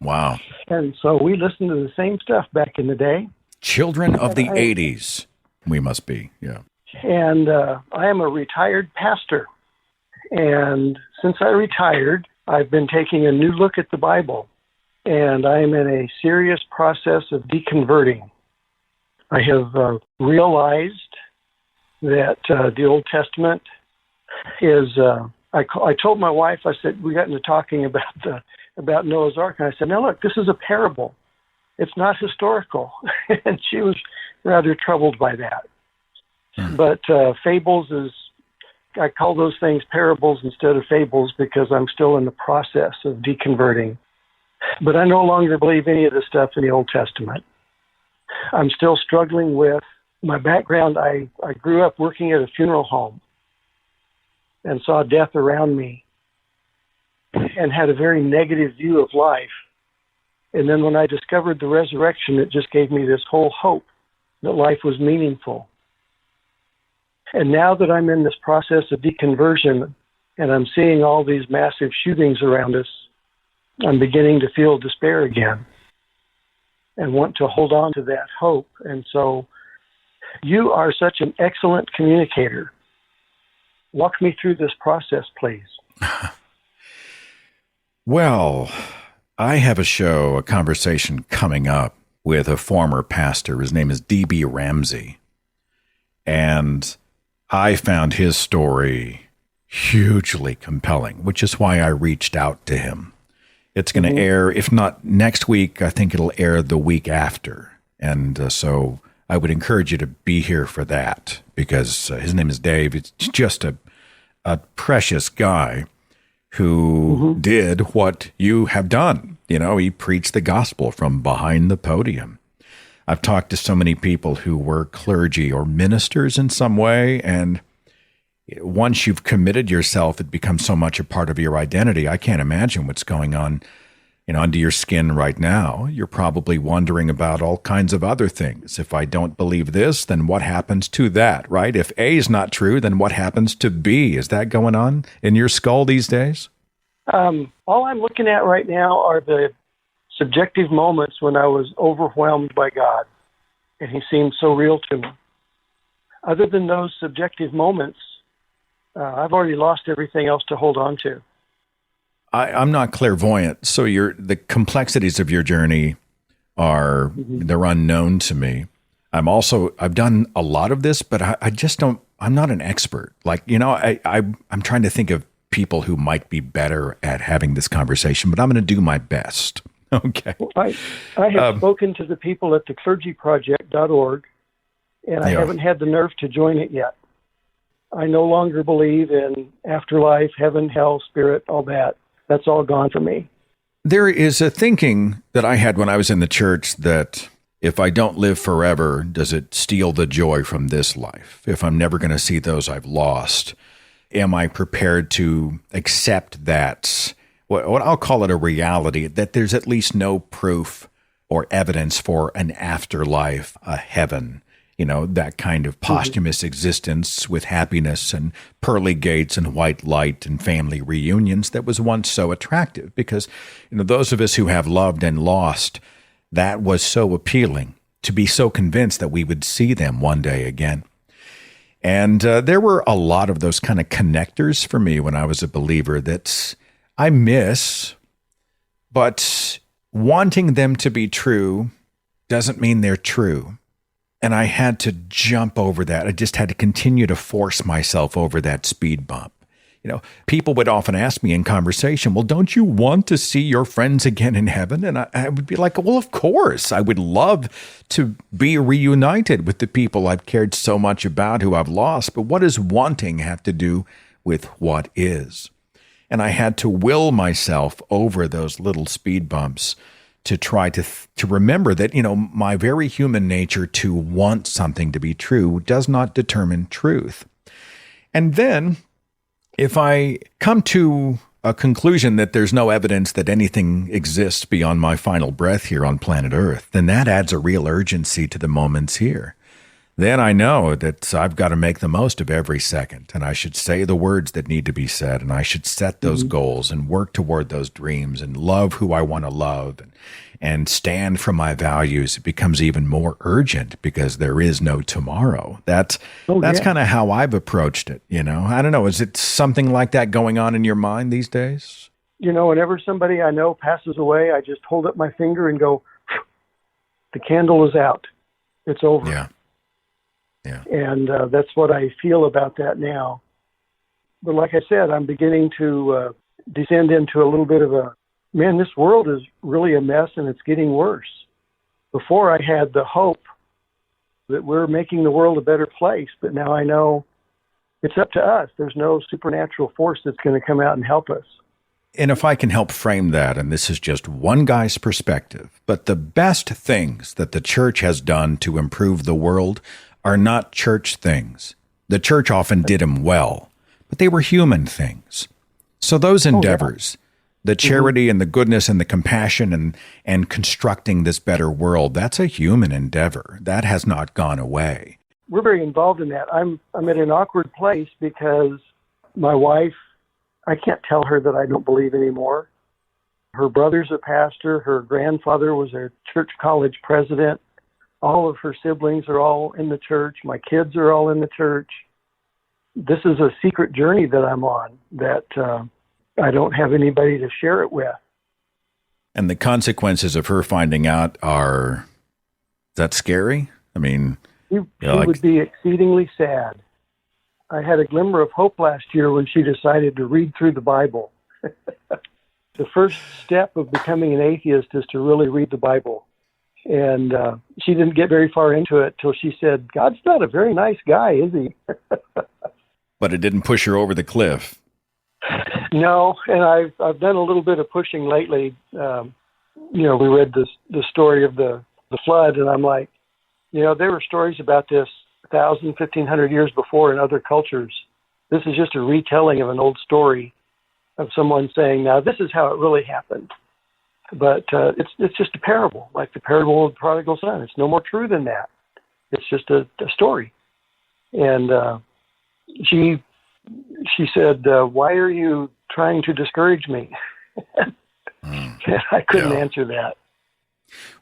Wow. And so we listened to the same stuff back in the day. Children of the 80s, we must be, yeah. And I am a retired pastor. And since I retired, I've been taking a new look at the Bible. And I am in a serious process of deconverting. I have realized that the Old Testament is... I told my wife, I said, we got into talking about Noah's Ark, and I said, now look, this is a parable. It's not historical. And she was rather troubled by that. But fables I call those things parables instead of fables because I'm still in the process of deconverting. But I no longer believe any of the stuff in the Old Testament. I'm still struggling with my background. I grew up working at a funeral home and saw death around me and had a very negative view of life. And then when I discovered the resurrection, it just gave me this whole hope that life was meaningful. And now that I'm in this process of deconversion and I'm seeing all these massive shootings around us, I'm beginning to feel despair again and want to hold on to that hope. And so you are such an excellent communicator. Walk me through this process, please. Well, I have a conversation coming up with a former pastor. His name is D.B. Ramsey. And I found his story hugely compelling, which is why I reached out to him. It's going to air, if not next week, I think it'll air the week after. And so I would encourage you to be here for that because his name is Dave. It's just a precious guy who did what you have done. You know, he preached the gospel from behind the podium. I've talked to so many people who were clergy or ministers in some way, and once you've committed yourself, it becomes so much a part of your identity. I can't imagine what's going on, under your skin right now. You're probably wondering about all kinds of other things. If I don't believe this, then what happens to that, right? If A is not true, then what happens to B? Is that going on in your skull these days? All I'm looking at right now are the subjective moments when I was overwhelmed by God, and he seemed so real to me. Other than those subjective moments, I've already lost everything else to hold on to. I'm not clairvoyant, so the complexities of your journey they're unknown to me. I've done a lot of this, but I just don't. I'm not an expert. I'm trying to think of people who might be better at having this conversation, but I'm going to do my best. Okay. Well, I have spoken to the people at the clergyproject.org, and I haven't had the nerve to join it yet. I no longer believe in afterlife, heaven, hell, spirit, all that. That's all gone for me. There is a thinking that I had when I was in the church that if I don't live forever, does it steal the joy from this life? If I'm never going to see those I've lost, am I prepared to accept that, what I'll call it a reality, that there's at least no proof or evidence for an afterlife, a heaven, that kind of posthumous existence with happiness and pearly gates and white light and family reunions that was once so attractive because, those of us who have loved and lost, that was so appealing to be so convinced that we would see them one day again. And there were a lot of those kind of connectors for me when I was a believer that I miss, but wanting them to be true doesn't mean they're true. And I had to jump over that. I just had to continue to force myself over that speed bump. People would often ask me in conversation, well, don't you want to see your friends again in heaven? And I would be like, well, of course. I would love to be reunited with the people I've cared so much about who I've lost. But what does wanting have to do with what is? And I had to will myself over those little speed bumps to try to remember that, my very human nature to want something to be true does not determine truth. And then if I come to a conclusion that there's no evidence that anything exists beyond my final breath here on planet Earth, then that adds a real urgency to the moments here. then I know that I've got to make the most of every second, and I should say the words that need to be said, and I should set those goals and work toward those dreams and love who I want to love and stand for my values. It becomes even more urgent because there is no tomorrow. That's kind of how I've approached it. I don't know. Is it something like that going on in your mind these days? Whenever somebody I know passes away, I just hold up my finger and go, the candle is out. It's over. Yeah. And that's what I feel about that now. But like I said, I'm beginning to descend into a little bit of this world is really a mess and it's getting worse. Before I had the hope that we're making the world a better place, but now I know it's up to us. There's no supernatural force that's going to come out and help us. And if I can help frame that, and this is just one guy's perspective, but the best things that the church has done to improve the world are not church things. The church often did them well, but they were human things. So those endeavors, the charity and the goodness and the compassion and constructing this better world, that's a human endeavor. That has not gone away. We're very involved in that. I'm at an awkward place because my wife, I can't tell her that I don't believe anymore. Her brother's a pastor. Her grandfather was a church college president. All of her siblings are all in the church. My kids are all in the church. This is a secret journey that I'm on that I don't have anybody to share it with. And the consequences of her finding out is that scary? I mean, She would be exceedingly sad. I had a glimmer of hope last year when she decided to read through the Bible. The first step of becoming an atheist is to really read the Bible. And she didn't get very far into it till she said, God's not a very nice guy, is he? But it didn't push her over the cliff. No, and I've done a little bit of pushing lately. We read the story of the flood, and I'm like, there were stories about this 1,000, 1,500 years before in other cultures. This is just a retelling of an old story of someone saying, now this is how it really happened. But it's just a parable, like the parable of the prodigal son. It's no more true than that. It's just a story. And she said, why are you trying to discourage me? I couldn't answer that.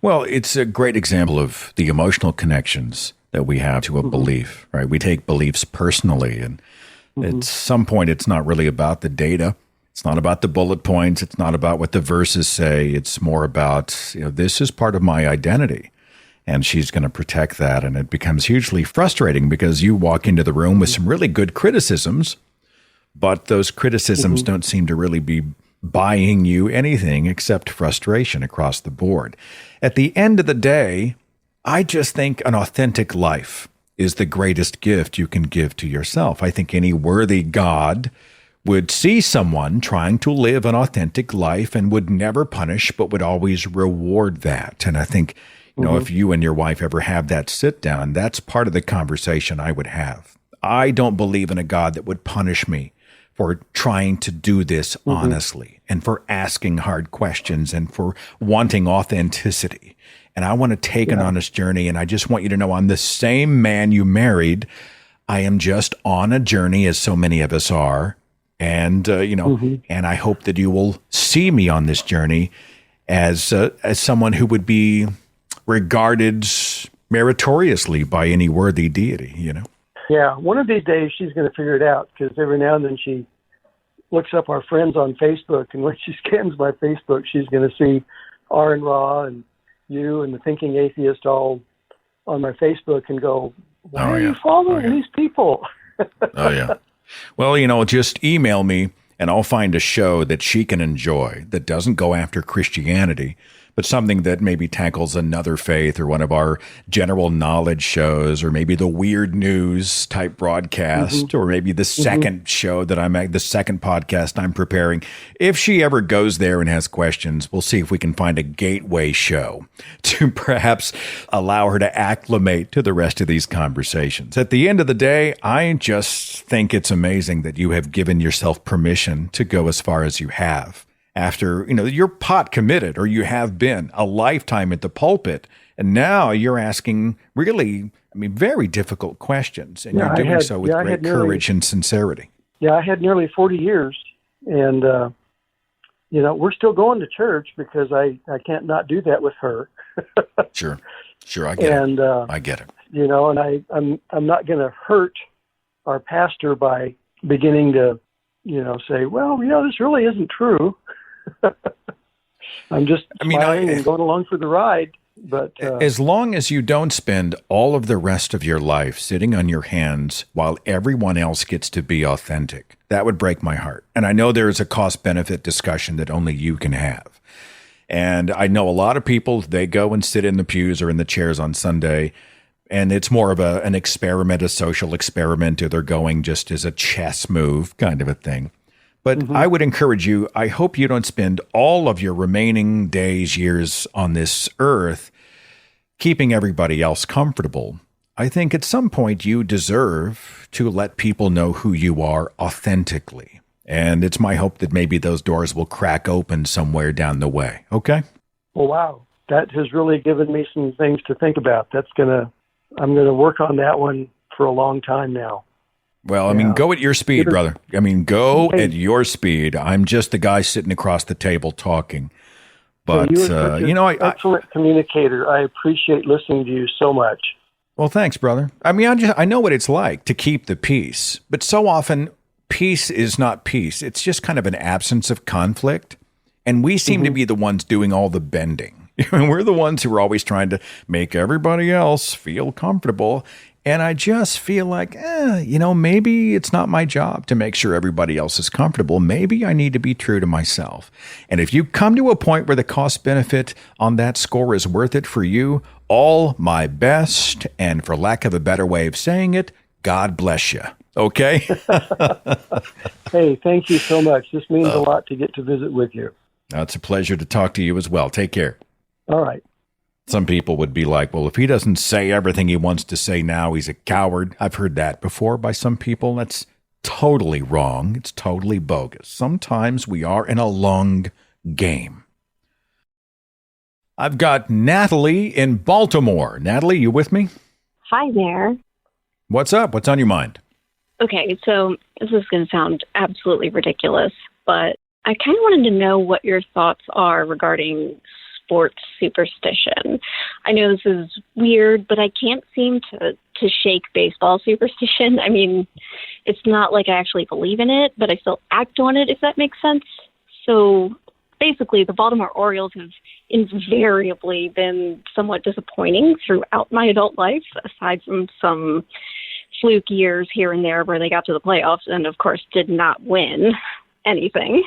Well, it's a great example of the emotional connections that we have to a belief, right? We take beliefs personally, and at some point it's not really about the data. It's not about the bullet points. It's not about what the verses say. It's more about, this is part of my identity, and she's going to protect that. And it becomes hugely frustrating because you walk into the room with some really good criticisms, but those criticisms don't seem to really be buying you anything except frustration across the board. At the end of the day, I just think an authentic life is the greatest gift you can give to yourself. I think any worthy God would see someone trying to live an authentic life and would never punish, but would always reward that. And I think, if you and your wife ever have that sit down, that's part of the conversation I would have. I don't believe in a God that would punish me for trying to do this honestly and for asking hard questions and for wanting authenticity. And I want to take an honest journey. And I just want you to know I'm the same man you married. I am just on a journey, as so many of us are. And, and I hope that you will see me on this journey as someone who would be regarded meritoriously by any worthy deity, Yeah, one of these days she's going to figure it out, because every now and then she looks up our friends on Facebook, and when she scans my Facebook, she's going to see R and Ra and you and the Thinking Atheist all on my Facebook and go, why are you following these people? Oh, yeah. Well, just email me and I'll find a show that she can enjoy that doesn't go after Christianity, but something that maybe tackles another faith or one of our general knowledge shows, or maybe the weird news type broadcast, or maybe the second show that the second podcast I'm preparing. If she ever goes there and has questions, we'll see if we can find a gateway show to perhaps allow her to acclimate to the rest of these conversations. At the end of the day, I just think it's amazing that you have given yourself permission to go as far as you have. After, you're pot committed, or you have been a lifetime at the pulpit, And now you're asking really, very difficult questions, and you're doing so with great courage and sincerity. Yeah, I had nearly 40 years, and, we're still going to church because I can't not do that with her. Sure, I get it. I get it. And I'm not going to hurt our pastor by beginning to, say, well, this really isn't true. I'm just smiling and going along for the ride. But as long as you don't spend all of the rest of your life sitting on your hands while everyone else gets to be authentic, that would break my heart. And I know there is a cost-benefit discussion that only you can have. And I know a lot of people, they go and sit in the pews or in the chairs on Sunday, and it's more of an experiment, a social experiment, or they're going just as a chess move kind of a thing. But I would encourage you, I hope you don't spend all of your remaining days, years on this earth keeping everybody else comfortable. I think at some point you deserve to let people know who you are authentically. And it's my hope that maybe those doors will crack open somewhere down the way. Okay? Well, wow. That has really given me some things to think about. I'm going to work on that one for a long time now. Well, go at your speed, brother. Go at your speed. I'm just the guy sitting across the table talking. But, excellent communicator. I appreciate listening to you so much. Well, thanks, brother. I know what it's like to keep the peace, but so often peace is not peace. It's just kind of an absence of conflict. And we seem to be the ones doing all the bending. We're the ones who are always trying to make everybody else feel comfortable. And I just feel like, maybe it's not my job to make sure everybody else is comfortable. Maybe I need to be true to myself. And if you come to a point where the cost benefit on that score is worth it for you, all my best. And for lack of a better way of saying it, God bless you. Okay? Hey, thank you so much. This means a lot to get to visit with you. It's a pleasure to talk to you as well. Take care. All right. Some people would be like, well, if he doesn't say everything he wants to say now, he's a coward. I've heard that before by some people. That's totally wrong. It's totally bogus. Sometimes we are in a long game. I've got Natalie in Baltimore. Natalie, you with me? Hi there. What's up? What's on your mind? Okay, so this is going to sound absolutely ridiculous, but I kind of wanted to know what your thoughts are regarding sports superstition. I know this is weird, but I can't seem to shake baseball superstition. It's not like I actually believe in it, but I still act on it, if that makes sense. So basically, the Baltimore Orioles have invariably been somewhat disappointing throughout my adult life, aside from some fluke years here and there where they got to the playoffs and, of course, did not win anything.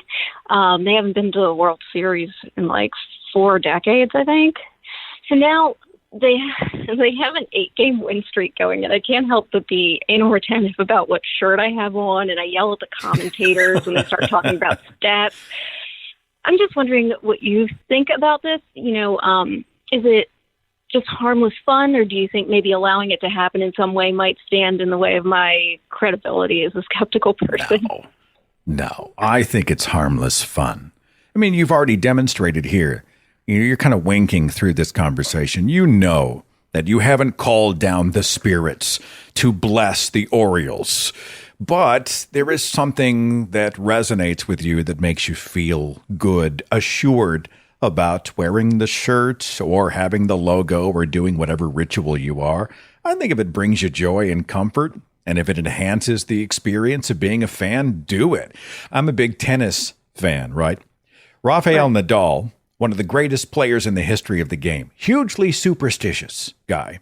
They haven't been to the World Series in 4 decades, I think. So now they have an 8-game win streak going, and I can't help but be anal retentive about what shirt I have on, and I yell at the commentators when they start talking about stats. I'm just wondering what you think about this. Is it just harmless fun, or do you think maybe allowing it to happen in some way might stand in the way of my credibility as a skeptical person? No, I think it's harmless fun. You've already demonstrated here. You're kind of winking through this conversation. You know that you haven't called down the spirits to bless the Orioles. But there is something that resonates with you that makes you feel good, assured about wearing the shirt or having the logo or doing whatever ritual you are. I think if it brings you joy and comfort, and if it enhances the experience of being a fan, do it. I'm a big tennis fan, right? Rafael Nadal, one of the greatest players in the history of the game, hugely superstitious guy.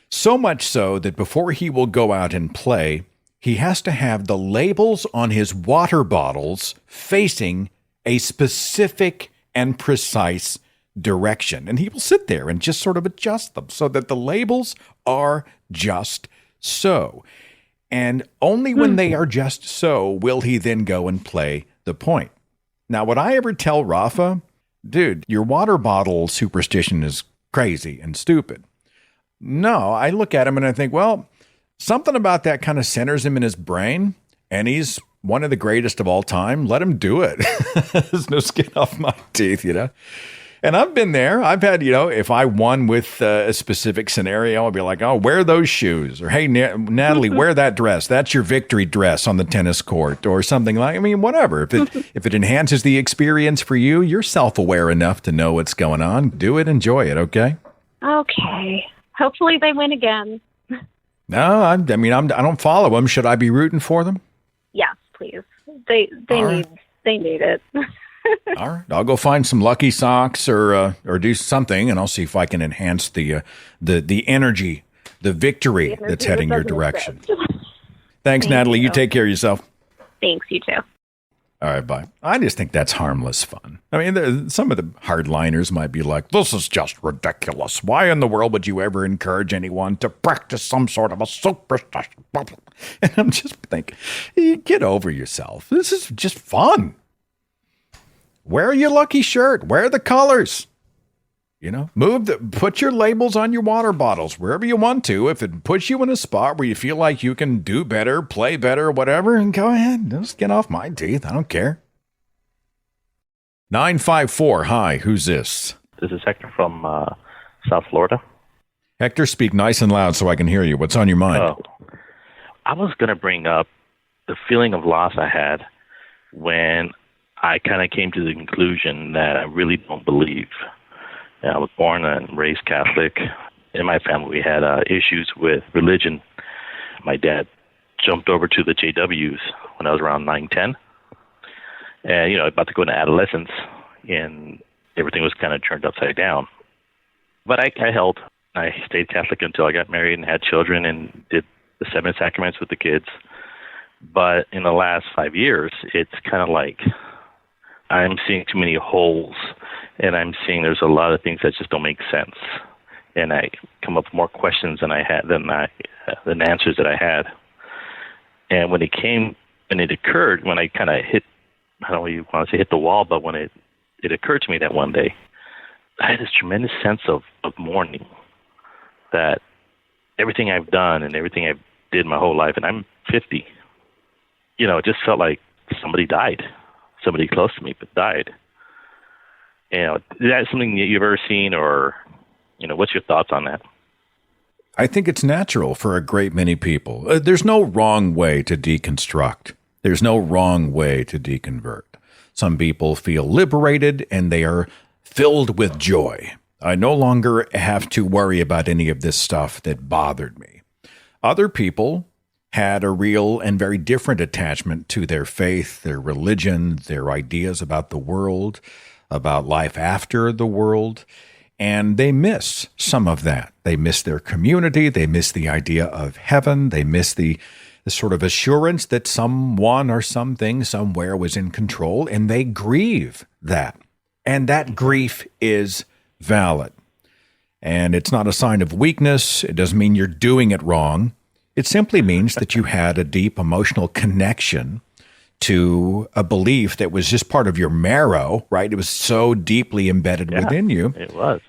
So much so that before he will go out and play, he has to have the labels on his water bottles facing a specific and precise direction. And he will sit there and just sort of adjust them so that the labels are just so. And only when they are just so will he then go and play the point. Now, would I ever tell Rafa, dude, your water bottle superstition is crazy and stupid? No, I look at him and I think, well, something about that kind of centers him in his brain, and he's one of the greatest of all time. Let him do it. There's no skin off my teeth, And I've been there. I've had, if I won with a specific scenario, I'd be like, oh, wear those shoes. Or, hey, Natalie, wear that dress. That's your victory dress on the tennis court or something whatever. If it enhances the experience for you, you're self-aware enough to know what's going on. Do it. Enjoy it. Okay? Okay. Hopefully they win again. No, I don't follow them. Should I be rooting for them? Yes, please. They need it. All right, I'll go find some lucky socks or do something, and I'll see if I can enhance the energy, the victory that's heading your direction. Thanks, Natalie. You take care of yourself. Thanks, you too. All right, bye. I just think that's harmless fun. Some of the hardliners might be like, this is just ridiculous. Why in the world would you ever encourage anyone to practice some sort of a superstition? And I'm just thinking, get over yourself. This is just fun. Wear your lucky shirt. Wear the colors. Put your labels on your water bottles wherever you want to. If it puts you in a spot where you feel like you can do better, play better, whatever, and go ahead. Just get off my teeth. I don't care. 954. Hi, who's this? This is Hector from South Florida. Hector, speak nice and loud so I can hear you. What's on your mind? I was going to bring up the feeling of loss I had when I kind of came to the conclusion that I really don't believe. I was born and raised Catholic. In my family, we had issues with religion. My dad jumped over to the JWs when I was around 9, 10. And, about to go into adolescence, and everything was kind of turned upside down. But I stayed Catholic until I got married and had children and did the 7 sacraments with the kids. But in the last 5 years, it's kind of like I'm seeing too many holes, and I'm seeing there's a lot of things that just don't make sense. And I come up with more questions than than answers that I had. And when it occurred, when I kind of hit, I don't know what you want to say hit the wall, but when it occurred to me that one day, I had this tremendous sense of mourning that everything I've done and everything I've did my whole life, and I'm 50, it just felt like somebody died. Somebody close to me, but died. Is that something that you've ever seen, or, what's your thoughts on that? I think it's natural for a great many people. There's no wrong way to deconstruct. There's no wrong way to deconvert. Some people feel liberated and they are filled with joy. I no longer have to worry about any of this stuff that bothered me. Other people had a real and very different attachment to their faith, their religion, their ideas about the world, about life after the world, and they miss some of that. They miss their community. They miss the idea of heaven. They miss the sort of assurance that someone or something somewhere was in control, and they grieve that. And that grief is valid. And it's not a sign of weakness. It doesn't mean you're doing it wrong. It simply means that you had a deep emotional connection to a belief that was just part of your marrow, right? It was so deeply embedded within you. It was.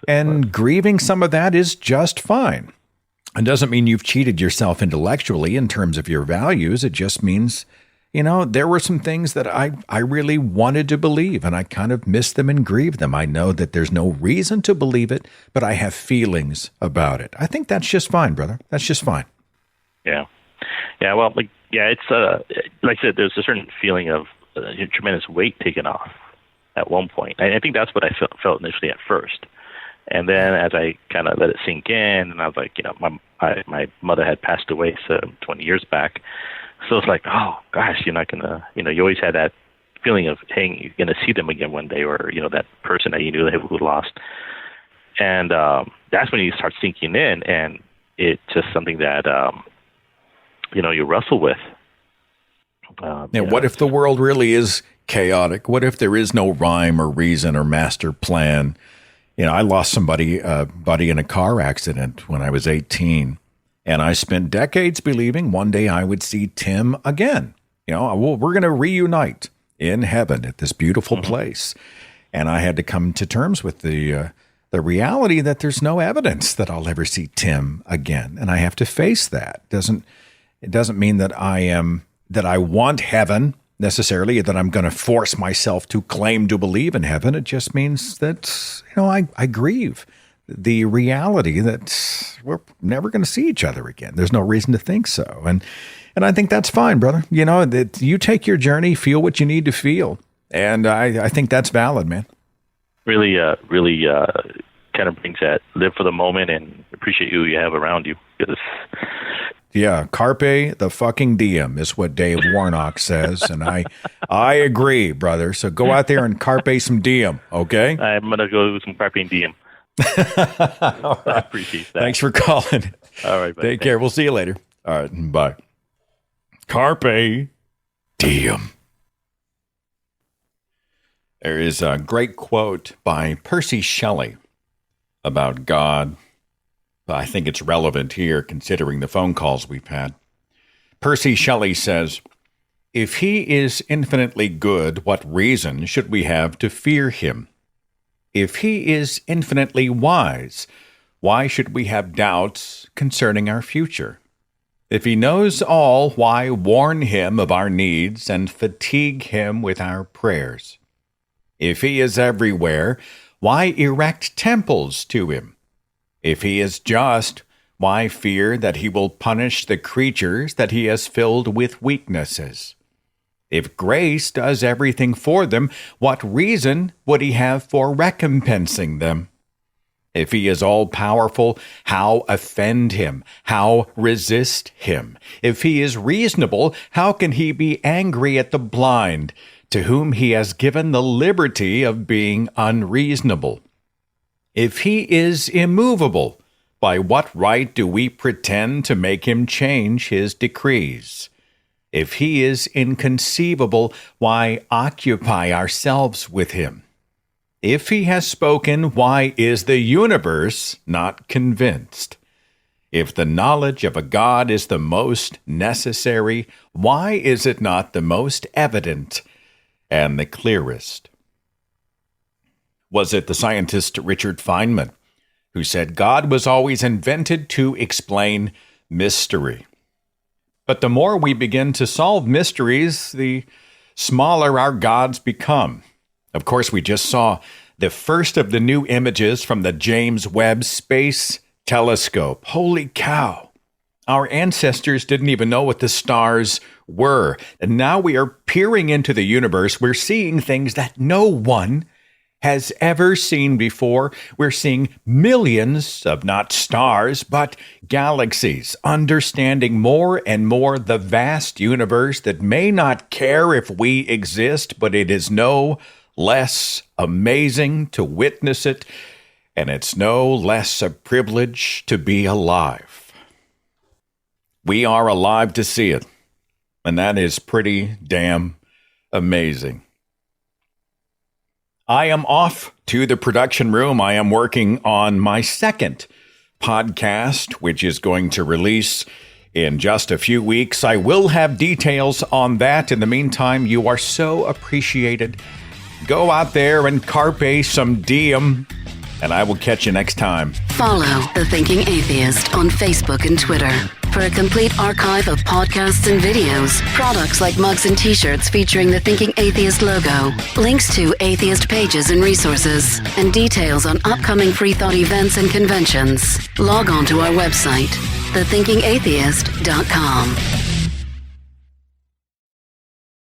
Grieving some of that is just fine. It doesn't mean you've cheated yourself intellectually in terms of your values. It just means, there were some things that I really wanted to believe, and I kind of missed them and grieved them. I know that there's no reason to believe it, but I have feelings about it. I think that's just fine, brother. That's just fine. Yeah. Well, it's like I said, there's a certain feeling of tremendous weight taken off at one point. I think that's what I felt initially at first, and then as I kind of let it sink in, and I was like, my mother had passed away 20 years back, so it's like, oh gosh, you're not gonna, you always had that feeling of, hey, you're gonna see them again one day, or that person that you knew who lost, and that's when you start sinking in, and it's just something that you wrestle with. What if the world really is chaotic? What if there is no rhyme or reason or master plan? I lost somebody, buddy, in a car accident when I was 18, and I spent decades believing one day I would see Tim again. We're going to reunite in heaven at this beautiful place, and I had to come to terms with the reality that there's no evidence that I'll ever see Tim again, and I have to face that. It doesn't mean that I want heaven necessarily that I'm going to force myself to claim to believe in heaven. It just means that, I grieve the reality that we're never going to see each other again. There's no reason to think so. And I think that's fine, brother. That you take your journey, feel what you need to feel. And I think that's valid, man. Really kind of brings that live for the moment and appreciate who you have around you. Yeah, carpe the fucking diem is what Dave Warnock says, and I agree, brother. So go out there and carpe some diem, okay? I'm going to go do some carpe diem. All right. I appreciate that. Thanks for calling. All right, buddy. Take care. We'll see you later. All right, bye. Carpe diem. There is a great quote by Percy Shelley about God. I think it's relevant here considering the phone calls we've had. Percy Shelley says, "If he is infinitely good, what reason should we have to fear him? If he is infinitely wise, why should we have doubts concerning our future? If he knows all, why warn him of our needs and fatigue him with our prayers? If he is everywhere, why erect temples to him? If he is just, why fear that he will punish the creatures that he has filled with weaknesses? If grace does everything for them, what reason would he have for recompensing them? If he is all-powerful, how offend him? How resist him? If he is reasonable, how can he be angry at the blind, to whom he has given the liberty of being unreasonable? If he is immovable, by what right do we pretend to make him change his decrees? If he is inconceivable, why occupy ourselves with him? If he has spoken, why is the universe not convinced? If the knowledge of a God is the most necessary, why is it not the most evident and the clearest?" Was it the scientist Richard Feynman who said God was always invented to explain mystery? But the more we begin to solve mysteries, the smaller our gods become. Of course, we just saw the first of the new images from the James Webb Space Telescope. Holy cow! Our ancestors didn't even know what the stars were. And now we are peering into the universe. We're seeing things that no one has ever seen before. We're seeing millions of not stars, but galaxies, understanding more and more the vast universe that may not care if we exist, but it is no less amazing to witness it, and it's no less a privilege to be alive. We are alive to see it, and that is pretty damn amazing. I am off to the production room. I am working on my second podcast, which is going to release in just a few weeks. I will have details on that. In the meantime, you are so appreciated. Go out there and carpe some diem, and I will catch you next time. Follow The Thinking Atheist on Facebook and Twitter for a complete archive of podcasts and videos, products like mugs and t-shirts featuring the Thinking Atheist logo, links to atheist pages and resources, and details on upcoming free thought events and conventions. Log on to our website, thethinkingatheist.com.